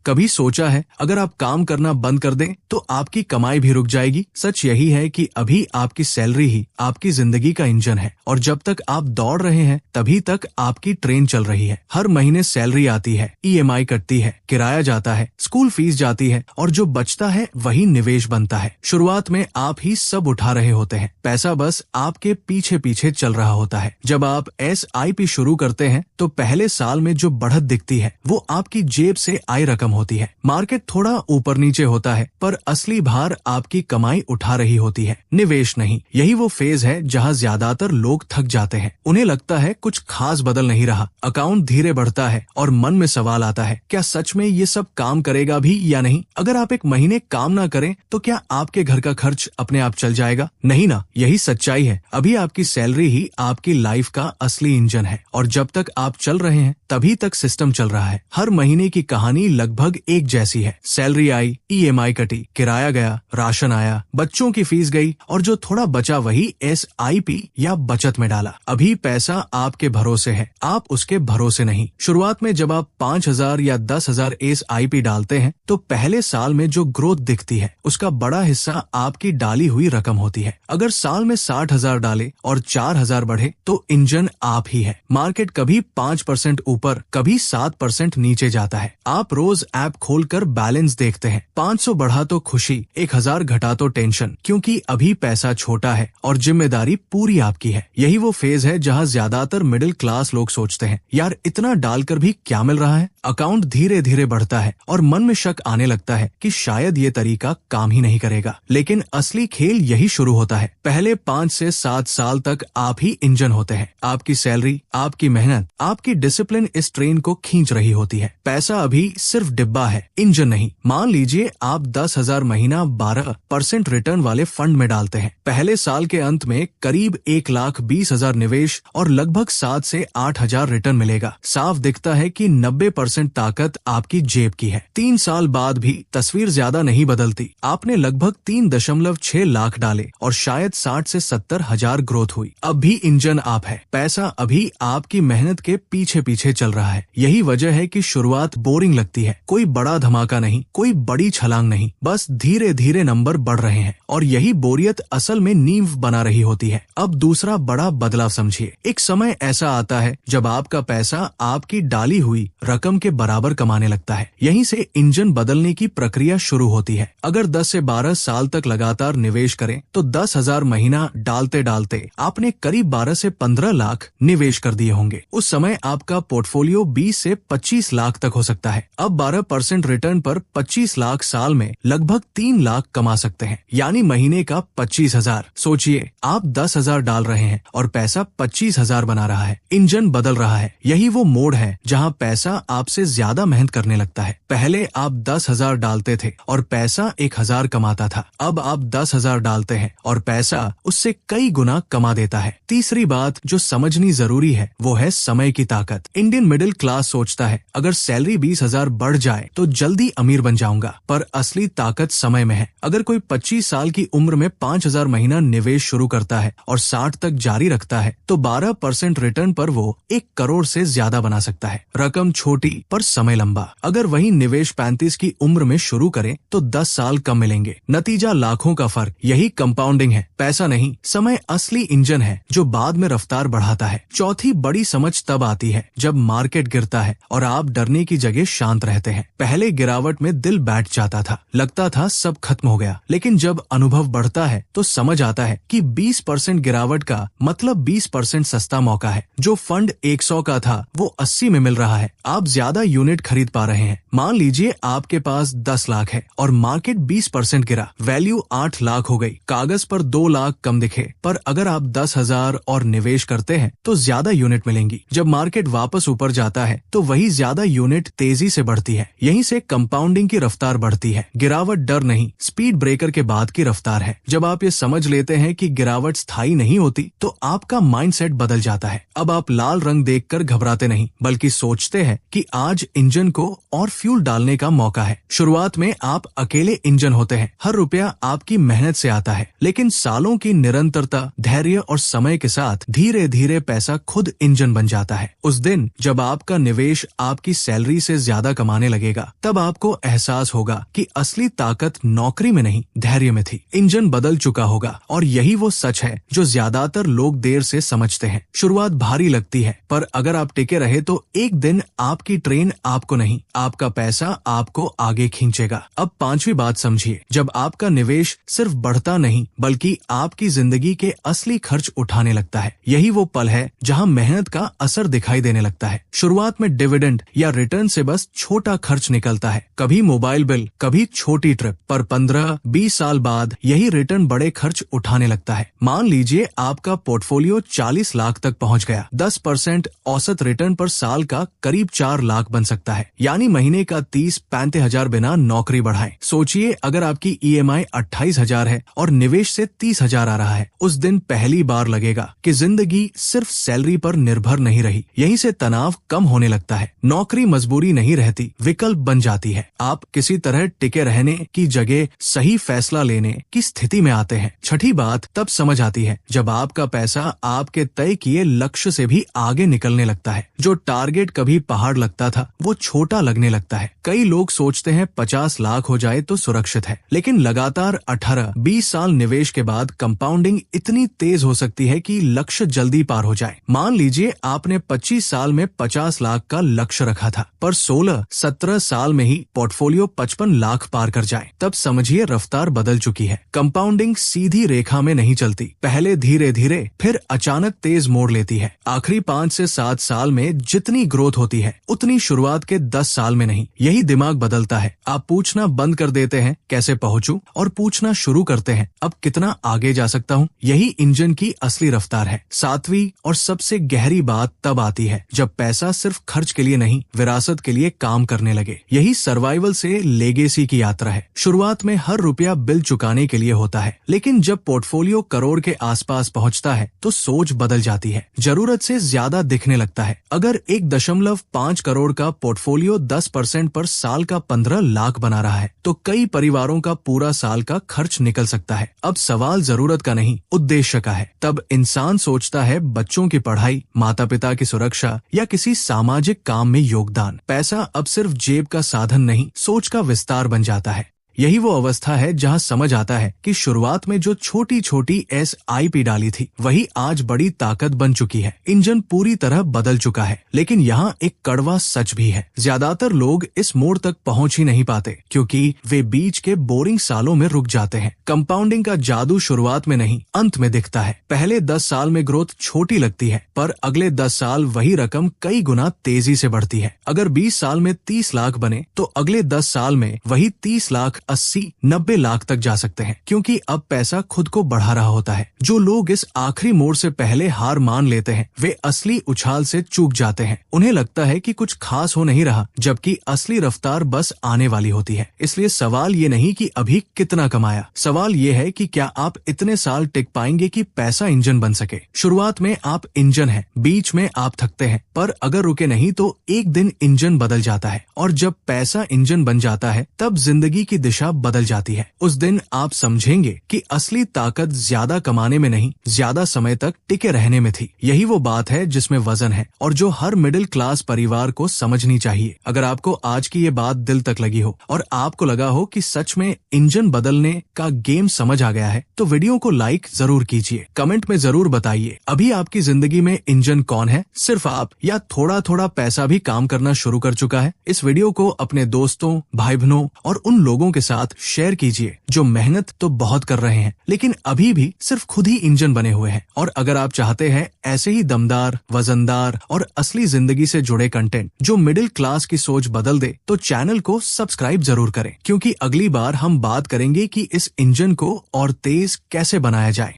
कभी सोचा है अगर आप काम करना बंद कर दें तो आपकी कमाई भी रुक जाएगी? सच यही है कि अभी आपकी सैलरी ही आपकी जिंदगी का इंजन है और जब तक आप दौड़ रहे हैं तभी तक आपकी ट्रेन चल रही है। हर महीने सैलरी आती है, ईएमआई कटती है, किराया जाता है, स्कूल फीस जाती है और जो बचता है वही निवेश बनता है। शुरुआत में आप ही सब उठा रहे होते हैं, पैसा बस आपके पीछे पीछे चल रहा होता है। जब आप SIP शुरू करते हैं तो पहले साल में जो बढ़त दिखती है वो आपकी जेब से आई रकम होती है। मार्केट थोड़ा ऊपर नीचे होता है पर असली भार आपकी कमाई उठा रही होती है, निवेश नहीं। यही वो फेज है जहां ज्यादातर लोग थक जाते हैं। उन्हें लगता है कुछ खास बदल नहीं रहा, अकाउंट धीरे बढ़ता है और मन में सवाल आता है, क्या सच में ये सब काम करेगा भी या नहीं? अगर आप एक महीने काम ना करें तो क्या आपके घर का खर्च अपने आप चल जाएगा? नहीं ना, यही सच्चाई है। अभी आपकी सैलरी ही आपकी लाइफ का असली इंजन है और जब तक आप चल रहे हैं तभी तक सिस्टम चल रहा है। हर महीने की कहानी लगभग एक जैसी है। सैलरी आई, ईएमआई कटी, किराया गया, राशन आया, बच्चों की फीस गई और जो थोड़ा बचा वही SIP या बचत में डाला। अभी पैसा आपके भरोसे है, आप उसके भरोसे नहीं। शुरुआत में जब आप 5,000 या 10,000 SIP डालते हैं तो पहले साल में जो ग्रोथ दिखती है उसका बड़ा हिस्सा आपकी डाली हुई रकम होती है। अगर साल में 60,000 डाले और 4,000 बढ़े तो इंजन आप ही है। मार्केट कभी 5% ऊपर, कभी 7% नीचे जाता है। आप रोज ऐप खोलकर बैलेंस देखते हैं, 500 बढ़ा तो खुशी, 1,000 घटा तो टेंशन, क्योंकि अभी पैसा छोटा है और जिम्मेदारी पूरी आपकी है। यही वो फेज है जहां ज्यादातर मिडिल क्लास लोग सोचते हैं, यार इतना डालकर भी क्या मिल रहा है? अकाउंट धीरे धीरे बढ़ता है और मन में शक आने लगता है कि शायद ये तरीका काम ही नहीं करेगा। लेकिन असली खेल यही शुरू होता है। पहले 5 से 7 साल तक आप ही इंजन होते हैं। आपकी सैलरी, आपकी मेहनत, आपकी डिसिप्लिन इस ट्रेन को खींच रही होती है। पैसा अभी सिर्फ डिब्बा है, इंजन नहीं। मान लीजिए आप 10,000 महीना 12% रिटर्न वाले फंड में डालते हैं। पहले साल के अंत में करीब 1,20,000 निवेश और लगभग 7 से 8,000 रिटर्न मिलेगा। साफ दिखता है कि 90% ताकत आपकी जेब की है। 3 साल बाद भी तस्वीर ज्यादा नहीं बदलती। आपने लगभग 3.6 लाख डाले और शायद 60 से 70 हजार ग्रोथ हुई। अब भी इंजन आप है, पैसा अभी आपकी मेहनत के पीछे पीछे चल रहा है। यही वजह है कि शुरुआत बोरिंग लगती है। कोई बड़ा धमाका नहीं, कोई बड़ी छलांग नहीं, बस धीरे धीरे नंबर बढ़ रहे हैं और यही बोरियत असल में नींव बना रही होती है। अब दूसरा बड़ा बदलाव समझिए। एक समय ऐसा आता है जब आपका पैसा आपकी डाली हुई रकम के बराबर कमाने लगता है। यहीं से इंजन बदलने की प्रक्रिया शुरू होती है। अगर 10 से 12 साल तक लगातार निवेश करें तो 10,000 महीना डालते डालते आपने करीब 12 से 15 लाख निवेश कर दिए होंगे। उस समय आपका पोर्टफोलियो 20 से 25 लाख तक हो सकता है। अब 12% रिटर्न पर 25 लाख साल में लगभग 3 लाख कमा सकते हैं, यानी महीने का 25,000। सोचिए, आप 10,000 डाल रहे हैं और पैसा 25,000 बना रहा है। इंजन बदल रहा है। यही वो मोड़ है जहां पैसा आपसे ज्यादा मेहनत करने लगता है। पहले आप 10,000 डालते थे और पैसा 1,000 कमाता था। अब आप 10,000 डालते हैं और पैसा उससे कई गुना कमा देता है। तीसरी बात जो समझनी जरूरी है वो है समय की ताकत। इंडियन मिडिल क्लास सोचता है अगर सैलरी 20,000 बढ़ जाए तो जल्दी अमीर बन जाऊंगा, पर असली ताकत समय में है। अगर कोई 25 साल की उम्र में 5,000 महीना निवेश शुरू करता है और 60 तक जारी रखता है तो 12% रिटर्न पर वो 1 करोड़ से ज्यादा बना सकता है। रकम छोटी पर समय लंबा। अगर वही निवेश 35 की उम्र में शुरू करें तो 10 साल कम मिलेंगे। नतीजा लाखों का फर्क। यही कंपाउंडिंग है। पैसा नहीं, समय असली इंजन है जो बाद में रफ्तार बढ़ाता है। चौथी बड़ी समझ तब आती है जब मार्केट गिरता है और आप डरने की जगह शांत रहते हैं। पहले गिरावट में दिल बैठ जाता था, लगता था सब खत्म हो गया। लेकिन जब अनुभव बढ़ता है तो समझ आता है कि 20% गिरावट का मतलब 20% सस्ता मौका है। जो फंड 100 का था वो 80 में मिल रहा है। आप ज्यादा यूनिट खरीद पा रहे हैं। मान लीजिए आपके पास 10 लाख है और मार्केट 20% गिरा, वैल्यू 8 लाख हो गई। कागज पर 2 लाख कम दिखे, पर अगर आप 10,000 और निवेश करते हैं तो ज्यादा यूनिट मिलेंगी। जब मार्केट वापस ऊपर जाता है तो वही ज्यादा यूनिट तेजी से बढ़ती है। यहीं से कंपाउंडिंग की रफ्तार बढ़ती है। गिरावट डर नहीं, स्पीड ब्रेकर के बाद की रफ्तार है। जब आप ये समझ लेते हैं कि गिरावट स्थायी नहीं होती तो आपका माइंडसेट बदल जाता है। अब आप लाल रंग देखकर घबराते नहीं, बल्कि सोचते हैं कि आज इंजन को और फ्यूल डालने का मौका है। शुरुआत में आप अकेले इंजन होते हैं। हर रुपया आपकी मेहनत से आता है, लेकिन सालों की निरंतरता, धैर्य और समय के साथ धीरे धीरे पैसा खुद इंजन बन जाता है। उस दिन जब आपका निवेश आपकी सैलरी से ज्यादा कमाने लगे लगेगा, तब आपको एहसास होगा कि असली ताकत नौकरी में नहीं, धैर्य में थी। इंजन बदल चुका होगा और यही वो सच है जो ज्यादातर लोग देर से समझते हैं। शुरुआत भारी लगती है, पर अगर आप टिके रहे तो एक दिन आपकी ट्रेन आपको नहीं, आपका पैसा आपको आगे खींचेगा। अब पांचवी बात समझिए, जब आपका निवेश सिर्फ बढ़ता नहीं बल्कि आपकी जिंदगी के असली खर्च उठाने लगता है, यही वो पल है जहां मेहनत का असर दिखाई देने लगता है। शुरुआत में डिविडेंड या रिटर्न से बस छोटा खर्च निकलता है, कभी मोबाइल बिल, कभी छोटी ट्रिप, पर 15-20 साल बाद यही रिटर्न बड़े खर्च उठाने लगता है। मान लीजिए आपका पोर्टफोलियो 40 लाख तक पहुंच गया, 10% औसत रिटर्न पर साल का करीब 4 लाख बन सकता है, यानी महीने का 30-35 हजार बिना नौकरी बढ़ाए। सोचिए अगर आपकी EMI 28 हजार है और निवेश से 30 हजार आ रहा है, उस दिन पहली बार लगेगा कि जिंदगी सिर्फ सैलरी पर निर्भर नहीं रही। यहीं से तनाव कम होने लगता है। नौकरी मजबूरी नहीं रहती, विकल्प बन जाती है। आप किसी तरह टिके रहने की जगह सही फैसला लेने की स्थिति में आते हैं। छठी बात तब समझ आती है जब आपका पैसा आपके तय किए लक्ष्य से भी आगे निकलने लगता है। जो टारगेट कभी पहाड़ लगता था वो छोटा लगने लगता है। कई लोग सोचते हैं 50 लाख हो जाए तो सुरक्षित है, लेकिन लगातार 18-20 साल निवेश के बाद कंपाउंडिंग इतनी तेज हो सकती है कि लक्ष्य जल्दी पार हो जाए। मान लीजिए आपने 25 साल में 50 लाख का लक्ष्य रखा था, पर 16-17 साल में ही पोर्टफोलियो 55 लाख पार कर जाए, तब समझिए रफ्तार बदल चुकी है। कंपाउंडिंग सीधी रेखा में नहीं चलती, पहले धीरे धीरे फिर अचानक तेज मोड़ लेती है। आखिरी 5 से 7 साल में जितनी ग्रोथ होती है उतनी शुरुआत के 10 साल में नहीं। यही दिमाग बदलता है। आप पूछना बंद कर देते हैं कैसे पहुंचूं, और पूछना शुरू करते हैं अब कितना आगे जा सकता हूं। यही इंजन की असली रफ्तार है। सातवीं और सबसे गहरी बात तब आती है जब पैसा सिर्फ खर्च के लिए नहीं, विरासत के लिए काम करने लगे। यही सर्वाइवल से लेगेसी की यात्रा है। शुरुआत में हर रुपया बिल चुकाने के लिए होता है, लेकिन जब पोर्टफोलियो करोड़ के आसपास पहुंचता है तो सोच बदल जाती है। जरूरत से ज्यादा दिखने लगता है। अगर 1.5 करोड़ का पोर्टफोलियो 10% पर साल का 15 लाख बना रहा है तो कई परिवारों का पूरा साल का खर्च निकल सकता है। अब सवाल जरूरत का नहीं, उद्देश्य का है। तब इंसान सोचता है बच्चों की पढ़ाई, माता पिता की सुरक्षा या किसी सामाजिक काम में योगदान। पैसा अब सिर्फ जेब का साधन नहीं, सोच का विस्तार बन जाता है। यही वो अवस्था है जहां समझ आता है कि शुरुआत में जो छोटी छोटी SIP डाली थी वही आज बड़ी ताकत बन चुकी है। इंजन पूरी तरह बदल चुका है। लेकिन यहाँ एक कड़वा सच भी है, ज्यादातर लोग इस मोड़ तक पहुंच ही नहीं पाते क्योंकि वे बीच के बोरिंग सालों में रुक जाते हैं। कंपाउंडिंग का जादू शुरुआत में नहीं, अंत में दिखता है। पहले 10 साल में ग्रोथ छोटी लगती है, पर अगले 10 साल वही रकम कई गुना तेजी से बढ़ती है। अगर 20 साल में 30 लाख बने तो अगले 10 साल में वही 30 लाख 80-90 लाख तक जा सकते हैं, क्योंकि अब पैसा खुद को बढ़ा रहा होता है। जो लोग इस आखिरी मोड़ से पहले हार मान लेते हैं वे असली उछाल से चूक जाते हैं। उन्हें लगता है कि कुछ खास हो नहीं रहा, जबकि असली रफ्तार बस आने वाली होती है। इसलिए सवाल ये नहीं कि अभी कितना कमाया, सवाल ये है कि क्या आप इतने साल टिक पाएंगे कि पैसा इंजन बन सके। शुरुआत में आप इंजन हैं, बीच में आप थकते हैं, पर अगर रुके नहीं तो एक दिन इंजन बदल जाता है। और जब पैसा इंजन बन जाता है तब जिंदगी की दिशा बदल जाती है। उस दिन आप समझेंगे कि असली ताकत ज्यादा कमाने में नहीं, ज्यादा समय तक टिके रहने में थी। यही वो बात है जिसमें वजन है और जो हर मिडिल क्लास परिवार को समझनी चाहिए। अगर आपको आज की ये बात दिल तक लगी हो और आपको लगा हो कि सच में इंजन बदलने का गेम समझ आ गया है तो वीडियो को लाइक जरूर कीजिए, कमेंट में जरूर बताइए अभी आपकी जिंदगी में इंजन कौन है, सिर्फ आप या थोड़ा थोड़ा पैसा भी काम करना शुरू कर चुका है। इस वीडियो को अपने दोस्तों, भाई बहनों और उन लोगों के साथ शेयर कीजिए जो मेहनत तो बहुत कर रहे हैं लेकिन अभी भी सिर्फ खुद ही इंजन बने हुए हैं। और अगर आप चाहते हैं ऐसे ही दमदार, वजनदार और असली जिंदगी से जुड़े कंटेंट जो मिडिल क्लास की सोच बदल दे तो चैनल को सब्सक्राइब जरूर करें, क्योंकि अगली बार हम बात करेंगे कि इस इंजन को और तेज कैसे बनाया जाए।